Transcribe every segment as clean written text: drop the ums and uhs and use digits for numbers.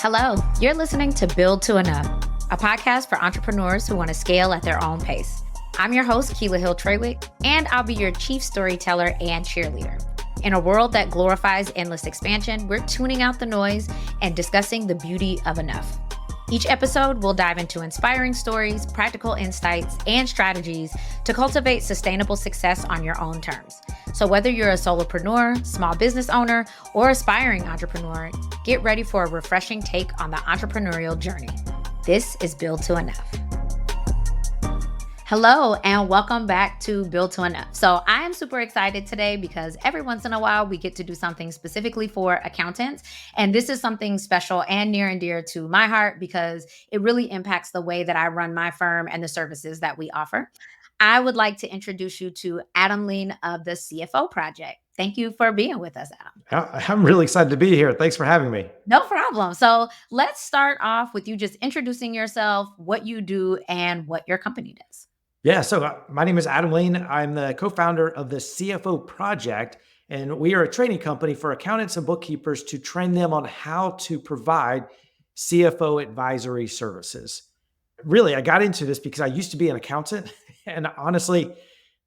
Hello, you're listening to Build to Enough, a podcast for entrepreneurs who want to scale at their own pace. I'm your host, Keila Hill-Trawick, and I'll be your chief storyteller and cheerleader. In a world that glorifies endless expansion, we're tuning out the noise and discussing the beauty of enough. Each episode, we'll dive into inspiring stories, practical insights, and strategies to cultivate sustainable success on your own terms. So whether you're a solopreneur, small business owner, or aspiring entrepreneur, get ready for a refreshing take on the entrepreneurial journey. This is Build to Enough. Hello, and welcome back to Build to Enough. So I am super excited today because every once in a while we get to do something specifically for accountants. And this is something special and near and dear to my heart because it really impacts the way that I run my firm and the services that we offer. I would like to introduce you to Adam Lean of the CFO Project. Thank you for being with us, Adam. I'm really excited to be here. Thanks for having me. No problem. So let's start off with you just introducing yourself, what you do, and what your company does. Yeah, so my name is Adam Lean. I'm the co-founder of the CFO Project, and we are a training company for accountants and bookkeepers to train them on how to provide CFO advisory services. Really, I got into this because I used to be an accountant, and honestly,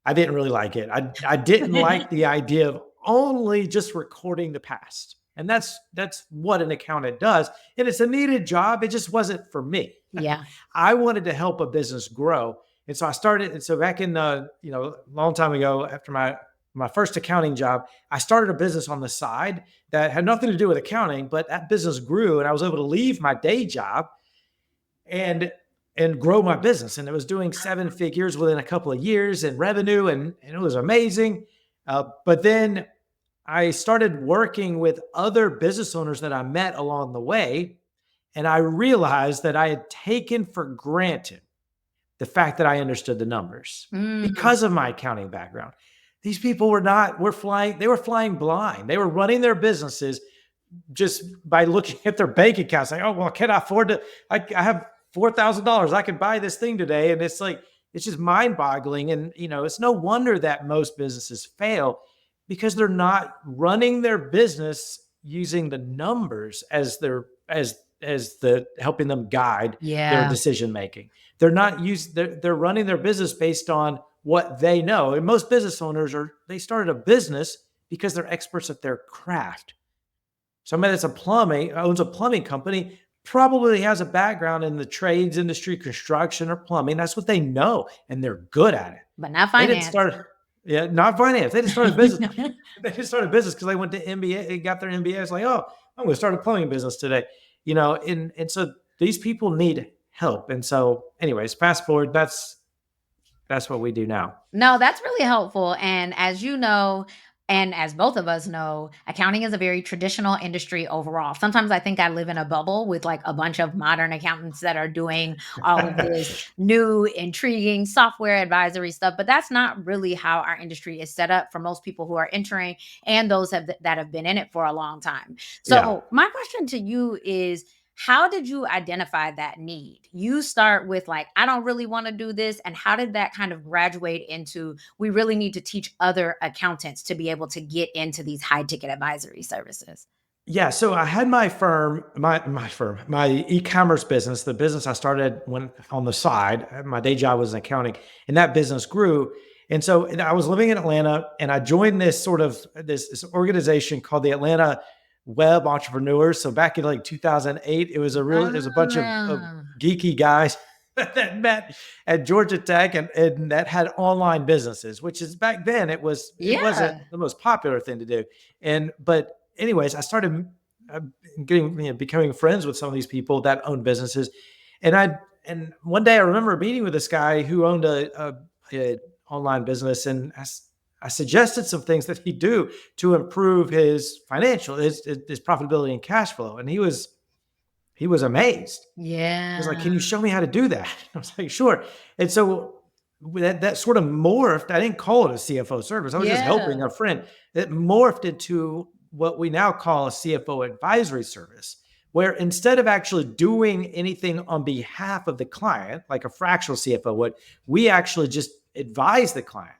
I didn't really like it. I didn't like the idea of only just recording the past. And that's what an accountant does. And it's a needed job. It just wasn't for me. Yeah. I wanted to help a business grow. And so I started, and so back in a long time ago, after my first accounting job, I started a business on the side that had nothing to do with accounting, but that business grew and I was able to leave my day job and grow my business. And it was doing 7 figures within a couple of years in revenue, and it was amazing. But then I started working with other business owners that I met along the way, and I realized that I had taken for granted the fact that I understood the numbers because of my accounting background. These people they were flying blind. They were running their businesses just by looking at their bank accounts, like, oh, well, can I afford to, I have $4,000. I could buy this thing today. And it's like, it's just mind boggling. And, it's no wonder that most businesses fail because they're not running their business using the numbers as the helping them guide their decision making. They're running their business based on what they know. And most business owners they started a business because they're experts at their craft. Somebody that's owns a plumbing company probably has a background in the trades industry, construction or plumbing. That's what they know, and they're good at it. But not finance. Not finance. They just started business. They just started business because they went to MBA and got their MBA. It's like, oh, I'm going to start a plumbing business today. And so these people need help. And so anyways, fast forward, that's what we do now. No, that's really helpful. And as you know, and as both of us know, accounting is a very traditional industry overall. Sometimes I think I live in a bubble with like a bunch of modern accountants that are doing all of this new, intriguing software advisory stuff. But that's not really how our industry is set up for most people who are entering and those that have been in it for a long time. So my question to you is, how did you identify that need? You start with like, I don't really want to do this. And how did that kind of graduate into, we really need to teach other accountants to be able to get into these high ticket advisory services? Yeah. So I had my firm, my e-commerce business, the business I started when on the side, my day job was in accounting, and that business grew. And so I was living in Atlanta, and I joined this this organization called the Atlanta Web Entrepreneurs. So back in like 2008, it was a bunch of geeky guys that met at Georgia Tech and that had online businesses, which is back then it wasn't the most popular thing to do. But anyways, I started becoming friends with some of these people that own businesses. And one day I remember meeting with this guy who owned a online business, and I suggested some things that he do to improve his his profitability and cash flow. And he was amazed. Yeah. He was like, can you show me how to do that? I was like, sure. And so that sort of morphed. I didn't call it a CFO service. I was just helping a friend. It morphed into what we now call a CFO advisory service, where instead of actually doing anything on behalf of the client, like a fractional CFO would, we actually just advise the client.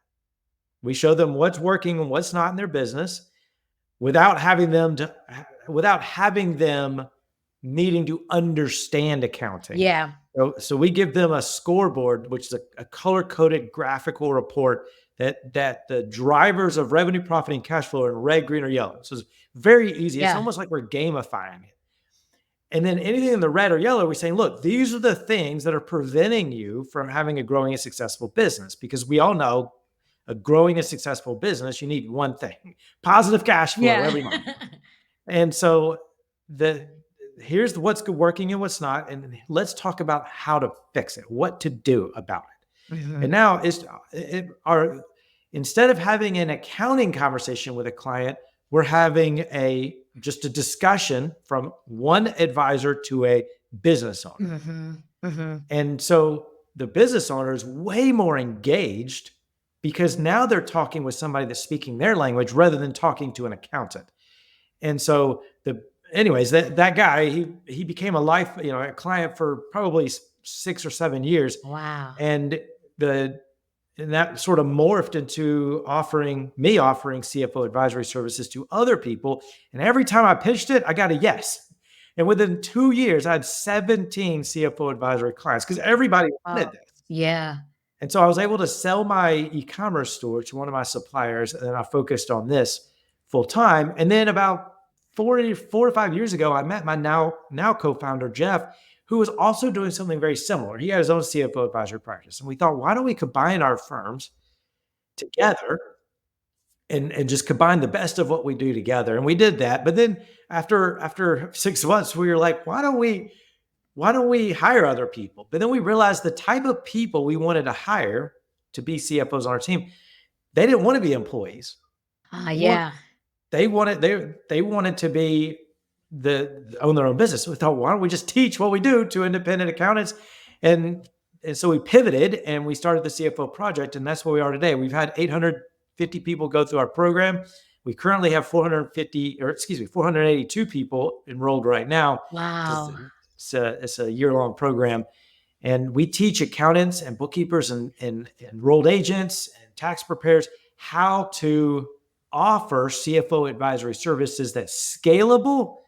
We show them what's working and what's not in their business without having them needing to understand accounting. Yeah. So we give them a scoreboard, which is a color-coded graphical report that the drivers of revenue, profit, and cash flow are in red, green, or yellow. So it's very easy. It's Yeah. almost like we're gamifying it. And then anything in the red or yellow, we're saying, look, these are the things that are preventing you from having a growing and successful business. Because we all know a growing and successful business, you need one thing: positive cash flow Yeah. every month. And so the here's what's working and what's not, and let's talk about how to fix it, what to do about it. And Mhm. now instead of having an accounting conversation with a client, we're having just a discussion from one advisor to a business owner. Mhm. Mhm. And so the business owner is way more engaged because now they're talking with somebody that's speaking their language rather than talking to an accountant. And so anyways, that guy, he became a client for probably 6 or 7 years. Wow. And the and that sort of morphed into offering CFO advisory services to other people. And every time I pitched it, I got a yes. And within 2 years, I had 17 CFO advisory clients because everybody Oh, wanted this. yeah. And so I was able to sell my e-commerce store to one of my suppliers, and then I focused on this full time. And then about 4 or 5 years ago, I met my now co-founder Jeff, who was also doing something very similar. He had his own CFO advisory practice, and we thought, why don't we combine our firms together and just combine the best of what we do together? And we did that. But then after 6 months, we were like, why don't we hire other people? But then we realized the type of people we wanted to hire to be CFOs on our team, they didn't want to be employees. What Yeah. they wanted to be own their own business. So we thought, why don't we just teach what we do to independent accountants? And and so we pivoted and we started the CFO project, and that's where we are today. We've had 850 people go through our program. We currently have 482 people enrolled right now. Because Wow. it's a year-long program, and we teach accountants and bookkeepers and enrolled agents and tax preparers how to offer CFO advisory services that's scalable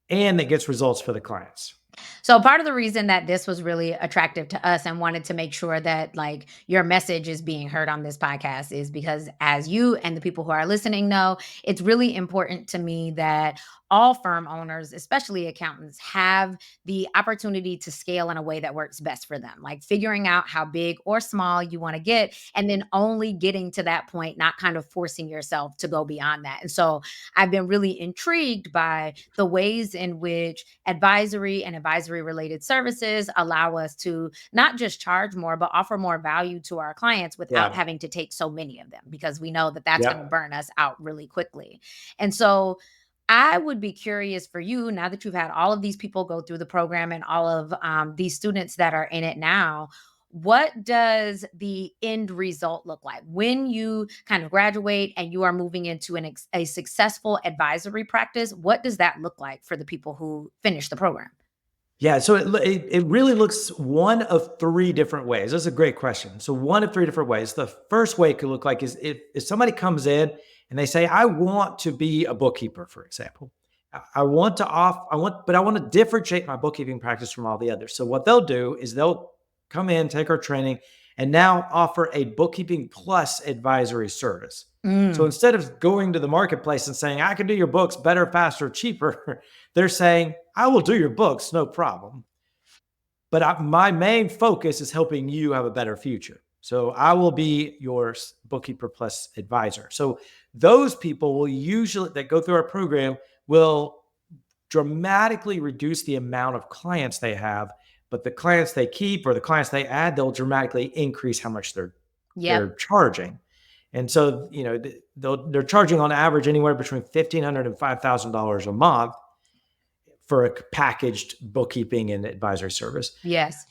and that gets results for the clients. So part of the reason that this was really attractive to us and wanted to make sure that like your message is being heard on this podcast is because as you and the people who are listening know, it's really important to me that all firm owners, especially accountants, have the opportunity to scale in a way that works best for them. Like figuring out how big or small you want to get and then only getting to that point, not kind of forcing yourself to go beyond that. And so I've been really intrigued by the ways in which advisory and advisory related services allow us to not just charge more, but offer more value to our clients without Yeah. having to take so many of them because we know that that's going to Yeah. burn us out really quickly. And so I would be curious for you now that you've had all of these people go through the program and all of these students that are in it now. What does the end result look like when you kind of graduate and you are moving into a successful advisory practice? What does that look like for the people who finish the program? Yeah, so it really looks one of three different ways. That's a great question. So one of three different ways. The first way it could look like is if somebody comes in and they say, "I want to be a bookkeeper," for example. But I want to differentiate my bookkeeping practice from all the others. So what they'll do is they'll come in, take our training, and now offer a bookkeeping plus advisory service. So Mm, instead of going to the marketplace and saying, "I can do your books better, faster, cheaper," they're saying, "I will do your books, no problem. But my main focus is helping you have a better future. So I will be your bookkeeper plus advisor." So those people will usually that go through our program will dramatically reduce the amount of clients they have, but the clients they keep or the clients they add, they'll dramatically increase how much yep. they're charging. And so, they're charging on average anywhere between $1,500 and $5,000 a month for a packaged bookkeeping and advisory service. Yes.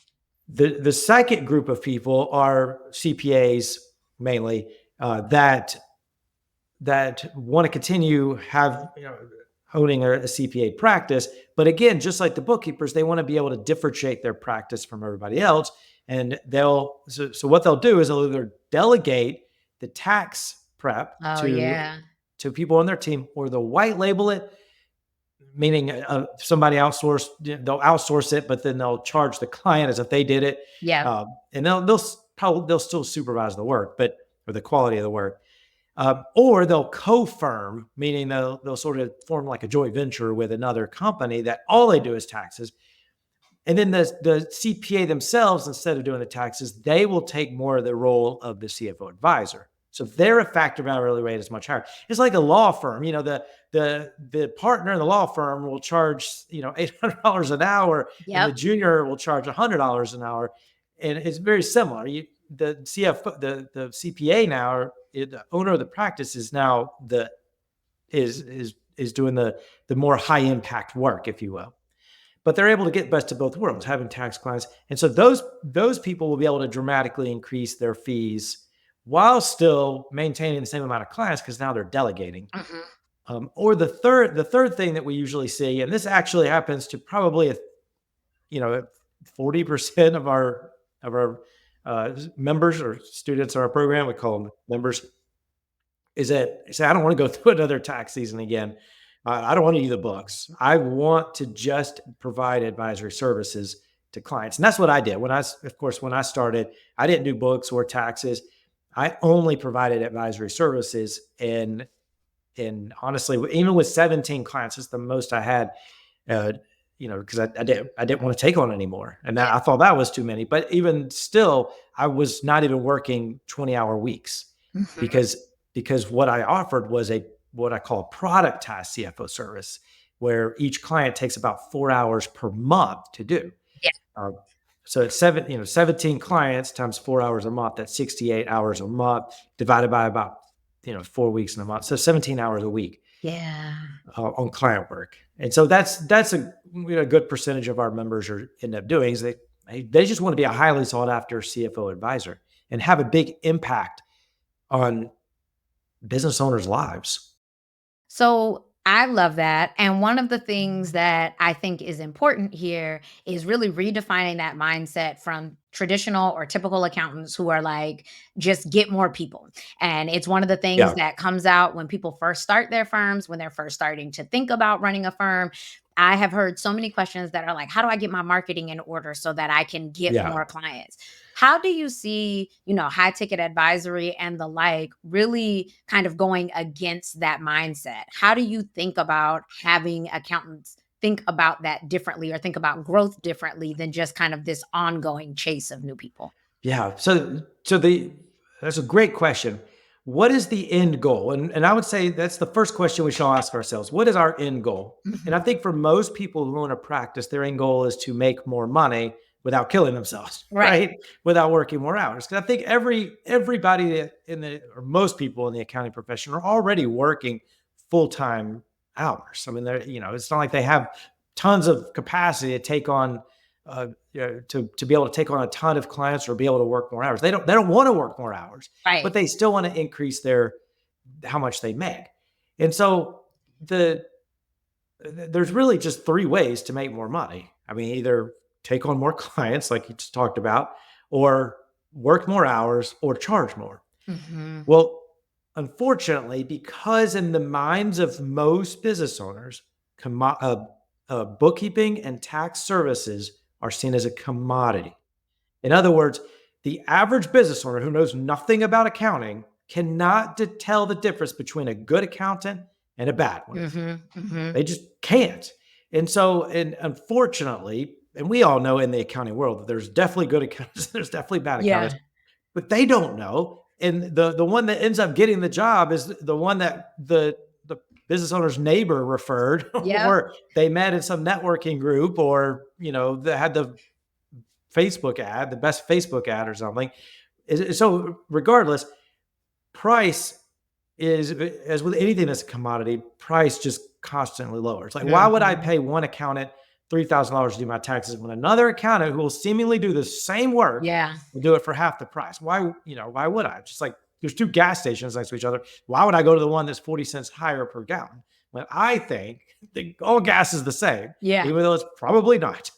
The second group of people are CPAs mainly, that want to continue owning a CPA practice. But again, just like the bookkeepers, they want to be able to differentiate their practice from everybody else. And so what they'll do is they'll either delegate the tax prep Oh, to yeah. people on their team, or they'll white label it, meaning somebody outsourced, they'll outsource it, but then they'll charge the client as if they did it. Yep. And they'll still supervise the work, but or the quality of the work. Or they'll co-firm, meaning they'll sort of form like a joint venture with another company that all they do is taxes. And then the CPA themselves, instead of doing the taxes, they will take more of the role of the CFO advisor. So their effective hourly rate is much higher. It's like a law firm. The partner in the law firm will charge $800 an hour, and the Yep. junior will charge $100 an hour, and it's very similar. The CFO, the CPA now, or the owner of the practice is now is doing the more high impact work, if you will. But they're able to get best of both worlds, having tax clients. And so those people will be able to dramatically increase their fees while still maintaining the same amount of clients, because now they're delegating. Hmm. Or the third thing that we usually see, and this actually happens to probably 40% of our members or students in our program, we call them members, is that say, I don't want to go through another tax season again. I don't want to do the books. I want to just provide advisory services to clients. And that's what I did. When I started, I didn't do books or taxes. I only provided advisory services. And honestly, even with 17 clients, it's the most I had, because I didn't want to take on anymore. And Yeah. I thought that was too many. But even still, I was not even working 20-hour weeks, Hmm. because what I offered was what I call a productized CFO service, where each client takes about 4 hours per month to do. Yeah. Uh, so it's 17 clients times 4 hours a month. That's 68 hours a month divided by about 4 weeks in a month. So 17 hours a week Yeah. on client work. And so that's a good percentage of our members end up doing is they just want to be a highly sought after CFO advisor and have a big impact on business owners' lives. So I love that. And one of the things that I think is important here is really redefining that mindset from traditional or typical accountants who are like, just get more people. And it's one of the things Yeah. that comes out when people first start their firms, when they're first starting to think about running a firm. I have heard so many questions that are like, how do I get my marketing in order so that I can get Yeah. more clients? How do you see, high ticket advisory and the like really kind of going against that mindset? How do you think about having accountants think about that differently or think about growth differently than just kind of this ongoing chase of new people? Yeah. So that's a great question. What is the end goal? And I would say that's the first question we should all ask ourselves. What is our end goal? And I Mhm. think for most people who want to practice, their end goal is to make more money without killing themselves, Right. right? Without working more hours. Because I think everybody or most people in the accounting profession are already working full-time hours. I mean, it's not like they have tons of capacity to take on to be able to take on a ton of clients or be able to work more hours. They don't want to work more hours, but Right. they still want to increase their how much they make. And so there's really just three ways to make more money. I mean, either take on more clients, like you just talked about, or work more hours, or charge more. Mhm. Well, unfortunately, because in the minds of most business owners, bookkeeping and tax services are seen as a commodity. In other words, the average business owner who knows nothing about accounting cannot tell the difference between a good accountant and a bad one. Mhm. Mhm. They just can't. And unfortunately, and we all know in the accounting world that there's definitely good accountants, there's definitely bad Yeah. accountants, but they don't know. And the one that ends up getting the job is the one that the business owner's neighbor referred, Yep. or they met in some networking group, or they had the Facebook ad, the best Facebook ad or something. So regardless, price is, as with anything that's a commodity, price just constantly lowers. Like, why would I Mhm. pay one accountant $3,000 to do my taxes when another accountant who will seemingly do the same work Yeah. will do it for half the price? Why would I? Just like there's two gas stations next to each other. Why would I go to the one that's 40 cents higher per gallon? When I think all gas is the same, Yeah. even though it's probably not.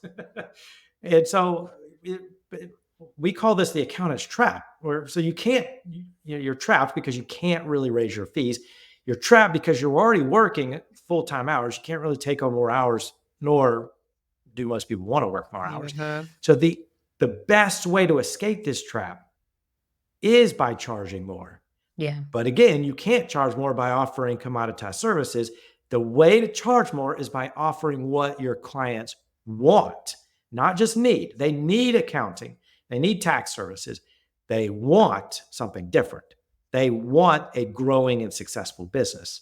And so it, we call this the accountant's trap, where so you can't, you're trapped because you can't really raise your fees. you're trapped because you're already working full-time hours. You can't really take on more hours, nor do most people want to work more hours. Mhm. So the best way to escape this trap is by charging more. Yeah. But again, you can't charge more by offering commoditized services. The way to charge more is by offering what your clients want, not just need. They need accounting, they need tax services. They want something different. They want a growing and successful business.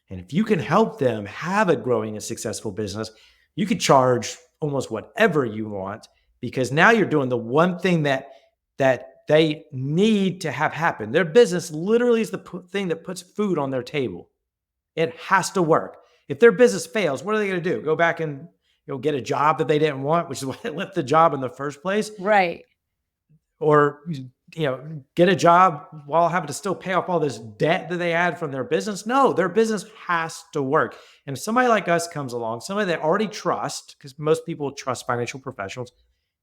And if you can help them have a growing and successful business, you could charge almost whatever you want, because now you're doing the one thing that they need to have happen. Their business literally is the thing that puts food on their table. It has to work. If their business fails, what are they going to do? Go back and get a job that they didn't want, which is why they left the job in the first place, Right. or get a job while having to still pay off all this debt that they had from their business? No, their business has to work. And if somebody like us comes along, somebody that already trust, because most people trust financial professionals,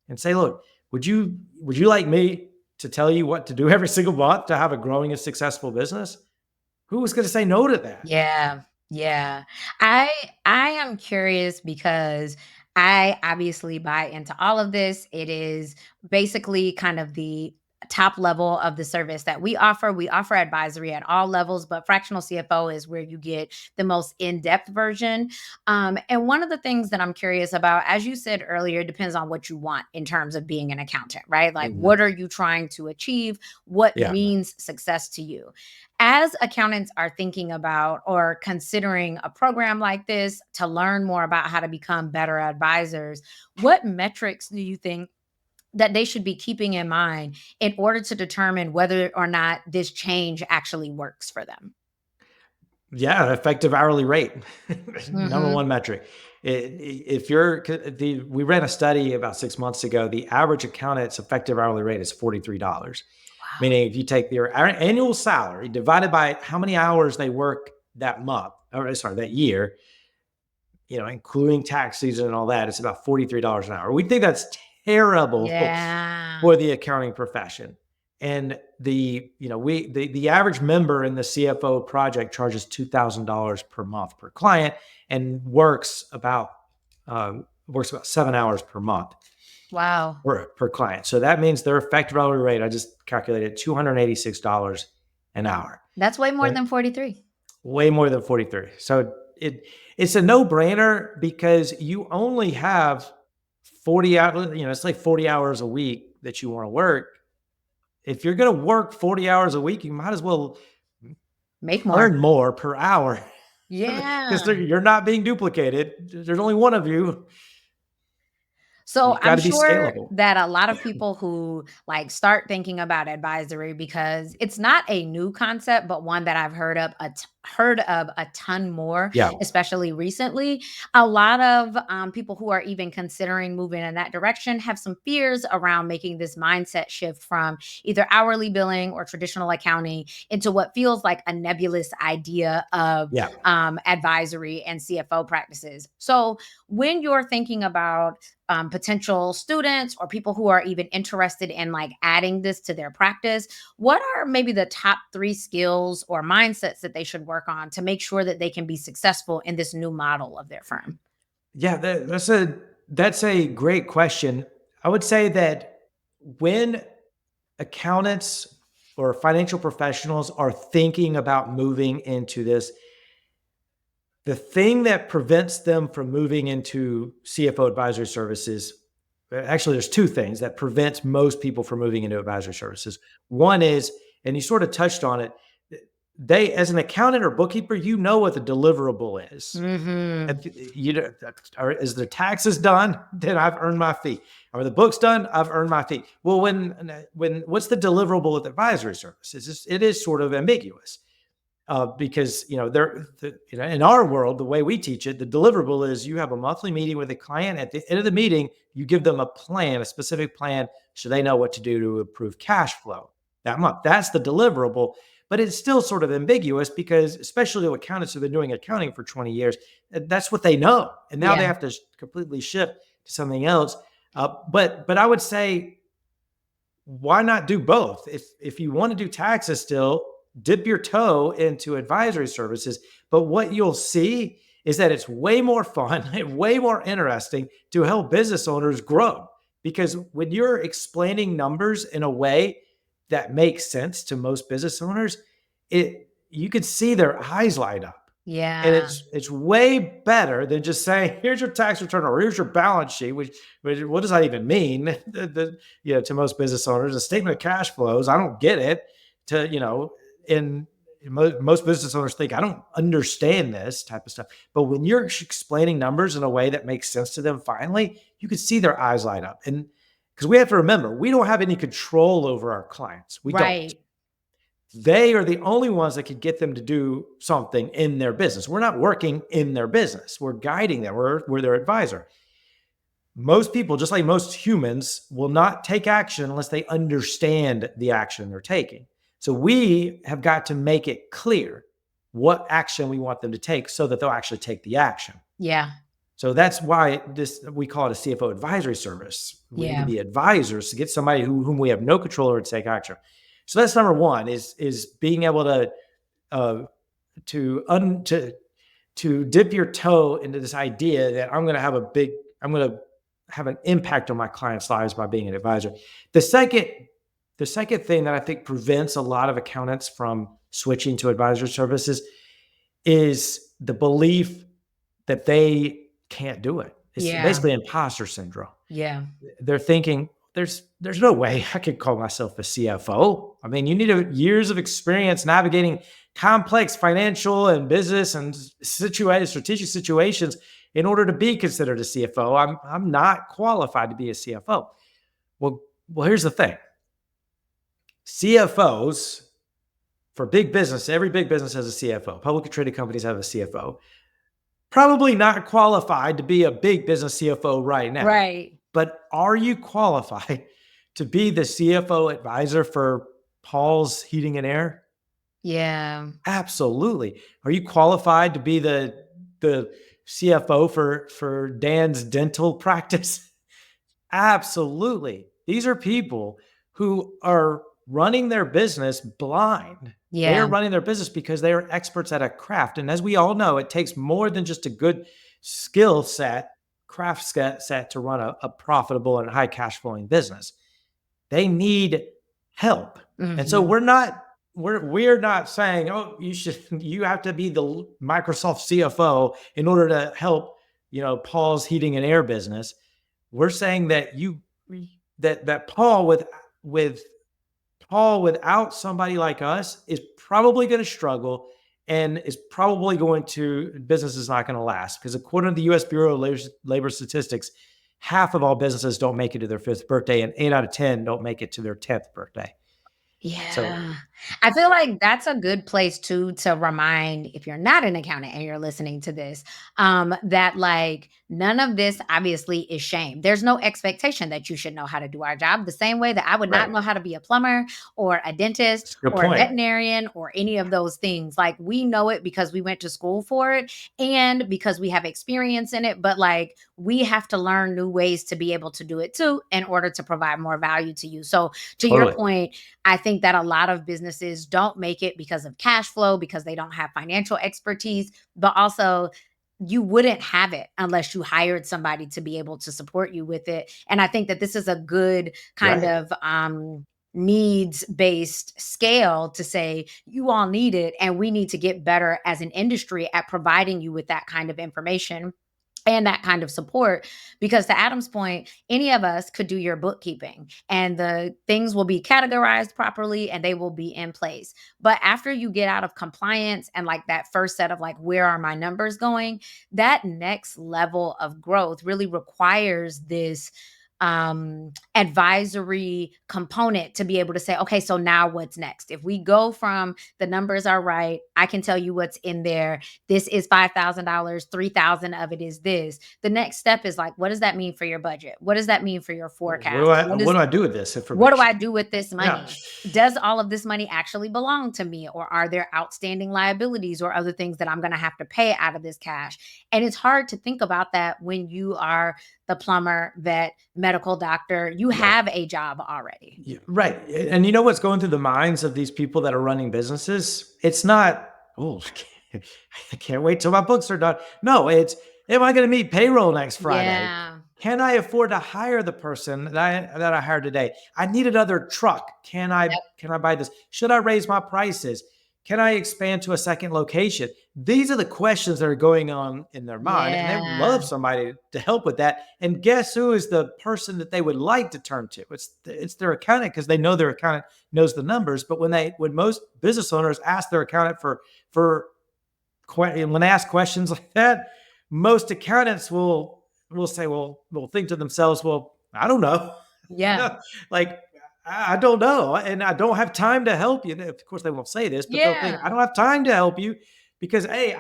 and say, look, would you like me to tell you what to do every single month to have a growing and successful business? Who was going to say no to that? Yeah, yeah. I I am curious because I obviously buy into all of this. It is basically kind of the top level of the service that we offer. We offer advisory at all levels, but fractional CFO is where you get the most in-depth version. And one of the things that I'm curious about, as you said earlier, depends on what you want in terms of being an accountant, right? Like, Mhm. what are you trying to achieve? What Yeah. means success to you? As accountants are thinking about or considering a program like this to learn more about how to become better advisors, what metrics do you think that they should be keeping in mind in order to determine whether or not this change actually works for them? Yeah, effective hourly rate, number Mhm. one metric. If you're we ran a study about 6 months ago. The average accountant's effective hourly rate is $43. Wow. Meaning, if you take their annual salary divided by how many hours they work that month, or sorry, that year, including tax season and all that, it's about $43 an hour. We think that's terrible Yeah. for the accounting profession. And the average member in the CFO project charges $2,000 per month per client, and works about 7 hours per month Wow. per client. So that means their effective hourly rate, I just calculated $286 an hour. That's way more And than 43. way more than 43. So it's a no-brainer, because you only have 40 hours, it's like 40 hours a week that you want to work. If you're going to work 40 hours a week, you might as well Make more. earn more per hour, because Yeah. you're not being duplicated. There's only one of you. So You got I'm to be sure scalable. that a lot of people who like start thinking about advisory, because it's not a new concept, but one that I've heard of a ton more, Yeah. especially recently. A lot of people who are even considering moving in that direction have some fears around making this mindset shift from either hourly billing or traditional accounting into what feels like a nebulous idea of Yeah. advisory and CFO practices. So when you're thinking about potential students or people who are even interested in like adding this to their practice, what are maybe the top 3 skills or mindsets that they should work on to make sure that they can be successful in this new model of their firm? Yeah, that's a great question. I would say that when accountants or financial professionals are thinking about moving into this, the thing that prevents them from moving into CFO advisory services, actually, there's two things that prevents most people from moving into advisory services. One is, and you sort of touched on it, they, as an accountant or bookkeeper, you know what the deliverable is. Hmm. Is the taxes done? Then I've earned my fee. Are the books done? I've earned my fee. Well, when what's the deliverable with advisory services? It is sort of ambiguous, because in our world, the way we teach it, the deliverable is you have a monthly meeting with a client. At the end of the meeting, you give them a plan, a specific plan, so they know what to do to improve cash flow that month. That's the deliverable. But it's still sort of ambiguous, because especially to accountants who've been doing accounting for 20 years, that's what they know, and now they Yeah. have to completely shift to something else. But I would say, why not do both? If you want to do taxes still, dip your toe into advisory services. But what you'll see is that it's way more fun and way more interesting to help business owners grow. Because when you're explaining numbers in a way that makes sense to most business owners, it you could see their eyes light up. And Yeah. it's way better than just saying, here's your tax return or here's your balance sheet, which what does that even mean? To most business owners, a statement of cash flows, I don't get it. To, in most business owners think, I don't understand this type of stuff. But when you're explaining numbers in a way that makes sense to them, finally, you can see their eyes light up. And because we have to remember, we don't have any control over our clients. We don't. Right. They are the only ones that can get them to do something in their business. We're not working in their business. We're guiding them. We're their advisor. Most people, just like most humans, will not take action unless they understand the action they're taking. So we have got to make it clear what action we want them to take so that they'll actually take the action. Yeah. So that's why we call it a CFO advisory service. We need to Yeah. be advisors to get somebody whom we have no control over to take action. So that's number one is being able to uh, to dip your toe into this idea that I'm going to have an impact on my clients' lives by being an advisor. The second the second thing that I think prevents a lot of accountants from switching to advisory services is the belief that they can't do it. It's Yeah. basically imposter syndrome. Yeah. They're thinking there's no way I could call myself a CFO. I mean, you need years of experience navigating complex financial and business and strategic situations in order to be considered a CFO. I'm not qualified to be a CFO. Well, here's the thing. CFOs for big business, every big business has a CFO. Publicly traded companies have a CFO. Probably not qualified to be a big business CFO right now. Right. But are you qualified to be the CFO advisor for Paul's Heating and Air? Yeah. Absolutely. Are you qualified to be the CFO for Dan's dental practice? Absolutely. These are people who are running their business blind. They are Yeah. running their business because they are experts at a craft. And as we all know, it takes more than just a good skill set, craft set to run a profitable and high cash flowing business. They need help. And so Mhm. we're not saying, oh, you have to be the Microsoft CFO in order to help, Paul's Heating and Air business. We're saying that that with Paul without somebody like us is probably going to struggle and is probably business is not going to last because according to the US Bureau of Labor Statistics, half of all businesses don't make it to their fifth birthday and 8 out of 10 don't make it to their 10th birthday. So Yeah. I feel like that's a good place too to remind if you're not an accountant and you're listening to this, that like none of this obviously is shame. There's no expectation that you should know how to do our job the same way that I would not right. know how to be a plumber or a dentist That's a good or a point. veterinarian or any of those things. Like we know it because we went to school for it and because we have experience in it, but like we have to learn new ways to be able to do it too in order to provide more value to you. So to your Totally. point, I think that a lot of businesses don't make it because of cash flow, because they don't have financial expertise, but also you wouldn't have it unless you hired somebody to be able to support you with it. And I think that this is a good kind Right. of needs based scale to say you all need it and we need to get better as an industry at providing you with that kind of information and that kind of support, because to Adam's point, any of us could do your bookkeeping and the things will be categorized properly and they will be in place. But after you get out of compliance and like that first set of like where are my numbers going, that next level of growth really requires this advisory component to be able to say, okay, so now what's next? If we go from the numbers are right, I can tell you what's in there. This is $5,000, 3,000 of it is this. The next step is like, what does that mean for your budget? What does that mean for your What do forecast? I what do I do with this What do information? I do with this Yeah. money? Does all of this money actually belong to me? Or are there outstanding liabilities or other things that I'm going to have to pay out of this cash? And it's hard to think about that when you are the plumber, vet, medical doctor, you Right. have a job already. Yeah, right. And you know what's going through the minds of these people that are running businesses? It's not, oh, I can't wait till my books are done. No, it's, am I going to meet payroll next Friday? Yeah. Can I afford to hire the person that I hired today? I need another truck. Can I buy this? Should I raise my prices? Can I expand to a second location? These are the questions that are going on in their mind, and they would Yeah. love somebody to help with that. And guess who is the person that they would like to turn to? It's their accountant, because they know their accountant knows the numbers. But when most business owners ask their accountant for when they ask questions like that, most accountants will say, well, will think to themselves, well, I don't know. Yeah. Like, I don't know, and I don't have time to help you. Of course, they won't say this, but they'll think, I Yeah. don't have time to help you because, hey,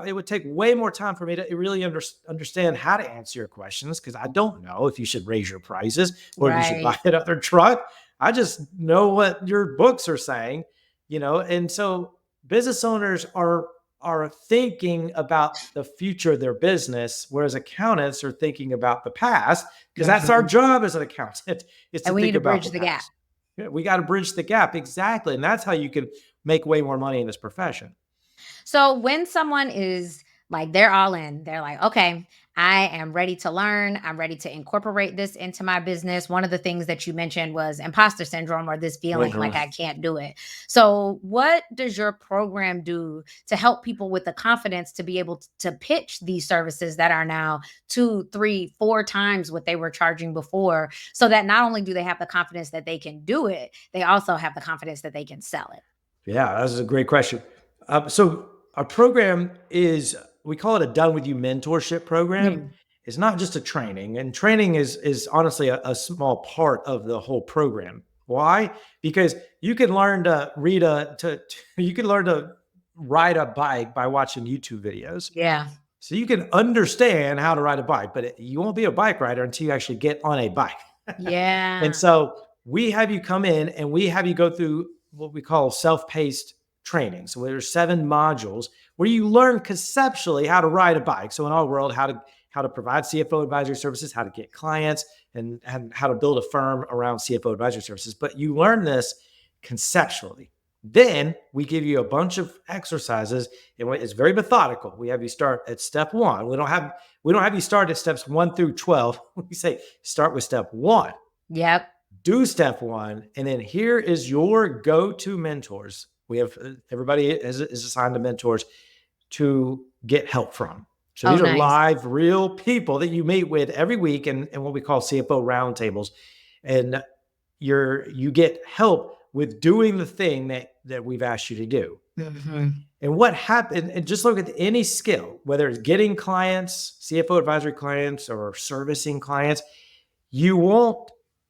it would take way more time for me to really understand how to answer your questions, because I don't know if you should raise your prices or if you should buy Right. another truck. I just know what your books are saying, and so business owners are thinking about the future of their business, whereas accountants are thinking about the past, because that's our Mhm. job as an accountant is to And we need think to about bridge the the gap. past. Yeah, we got to bridge the gap. Exactly. And that's how you can make way more money in this profession. So when someone is like, they're all in, they're like, okay, I am ready to learn. I'm ready to incorporate this into my business. One of the things that you mentioned was imposter syndrome, or this feeling like I can't do it. So, what does your program do to help people with the confidence to be able to pitch these services that are now two, three, four times what they were charging before? So that not only do they have the confidence that they can do it, they also have the confidence that they can sell it. Yeah, that's a great question. So our program is, we call it a done with you mentorship program. Mm, It's not just a training, and training is honestly a small part of the whole program. Why? Because you can learn to you can learn to ride a bike by watching YouTube videos. yeah. So you can understand how to ride a bike, but you won't be a bike rider until you actually get on a bike. And Yeah. so we have you come in and we have you go through what we call self-paced training. So there's 7 modules where you learn conceptually how to ride a bike. So in our world, how to provide CFO advisory services, how to get clients, and how to build a firm around CFO advisory services. But you learn this conceptually. Then we give you a bunch of exercises, and it's very methodical. We have you start at step one. We don't have you start at steps 1 through 12. We say start with step one, Yep. do step one, and then here is your go-to mentors. We have everybody is assigned to mentors to get help from. So Oh, these are nice. live, real people that you meet with every week in what we call CFO roundtables, and you get help with doing the thing that we've asked you to do. Mhm. And what happened, and just look at any skill, whether it's getting clients, CFO advisory clients, or servicing clients, you won't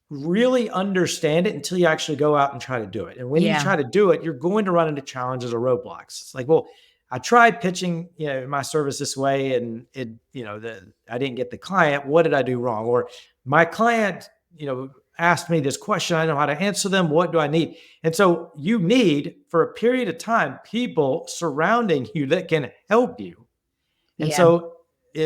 really understand it until you actually go out and try to do it. And when you Yeah. try to do it, you're going to run into challenges or roadblocks. It's like, well, I tried pitching, my service this way, and I didn't get the client. What did I do wrong? Or my client, asked me this question. I know how to answer them. What do I need? And so you need, for a period of time, people surrounding you that can help you. And Yeah. so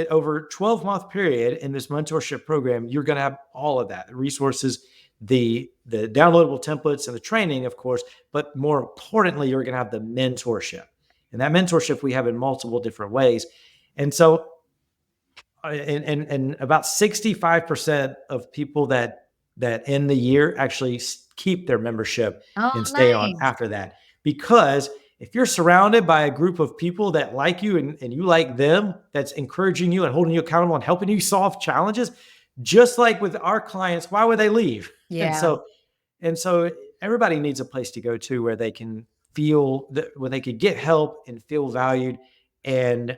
over a 12-month period in this mentorship program, you're going to have all of that, the resources, the downloadable templates, and the training, of course, but more importantly, you're going to have the mentorship. And that mentorship we have in multiple different ways. And so and about 65% of people that end the year actually keep their membership Oh, and stay on nice. after that, because if you're surrounded by a group of people that like you, and you like them, that's encouraging you and holding you accountable and helping you solve challenges, just like with our clients, why would they leave? And Yeah. so and so everybody needs a place to go to where they can feel that, where they could get help and feel valued, and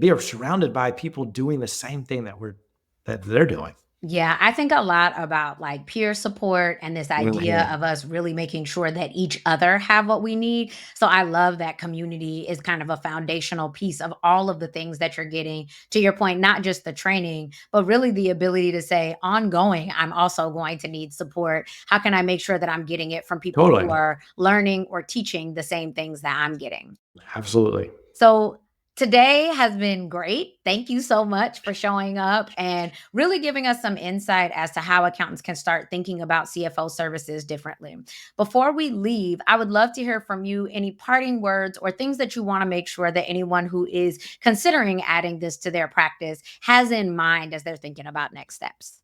be surrounded by people doing the same thing that they're doing. Yeah, I think a lot about like peer support and this idea Mhm. of us really making sure that each other have what we need. So I love that community is kind of a foundational piece of all of the things that you're getting. To your point, not just the training, but really the ability to say ongoing, I'm also going to need support. How can I make sure that I'm getting it from people Totally. who are learning or teaching the same things that I'm getting? Absolutely. So Today has been great. Thank you so much for showing up and really giving us some insight as to how accountants can start thinking about CFO services differently. Before we leave, I would love to hear from you any parting words or things that you want to make sure that anyone who is considering adding this to their practice has in mind as they're thinking about next steps.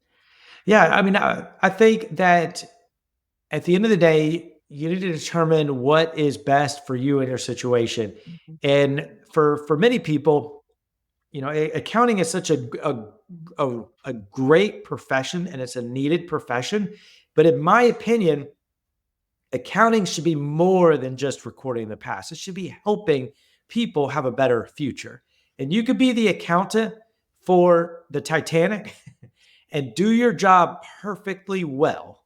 Yeah, I mean, I think that at the end of the day, you need to determine what is best for you and your situation. Mhm. And for many people, accounting is such a great profession and it's a needed profession. But in my opinion, accounting should be more than just recording the past. It should be helping people have a better future. And you could be the accountant for the Titanic and do your job perfectly well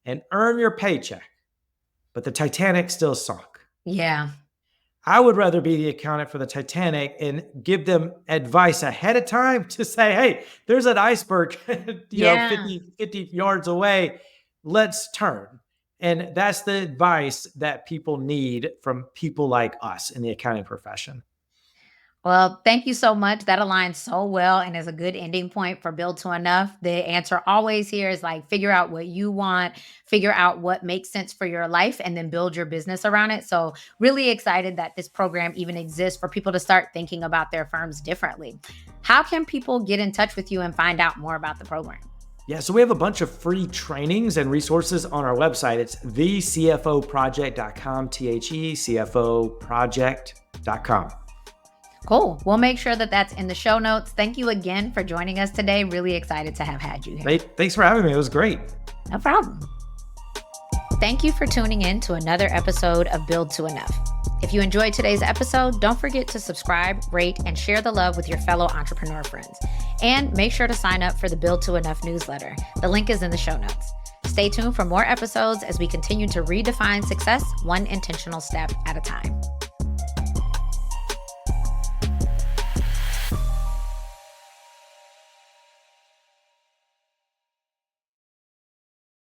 and earn your paycheck, but the Titanic still sunk. Yeah. I would rather be the accountant for the Titanic and give them advice ahead of time to say, hey, there's an iceberg, Yeah. 50 yards away. Let's turn. And that's the advice that people need from people like us in the accounting profession. Well, thank you so much. That aligns so well and is a good ending point for Build to Enough. The answer always here is like figure out what you want, figure out what makes sense for your life, and then build your business around it. So, really excited that this program even exists for people to start thinking about their firms differently. How can people get in touch with you and find out more about the program? Yeah, so we have a bunch of free trainings and resources on our website. It's thecfoproject.com, thecfoproject.com. Cool. We'll make sure that that's in the show notes. Thank you again for joining us today. Really excited to have had you here. Hey, thanks for having me. It was great. No problem. Thank you for tuning in to another episode of Build to Enough. If you enjoyed today's episode, don't forget to subscribe, rate, and share the love with your fellow entrepreneur friends. And make sure to sign up for the Build to Enough newsletter. The link is in the show notes. Stay tuned for more episodes as we continue to redefine success one intentional step at a time.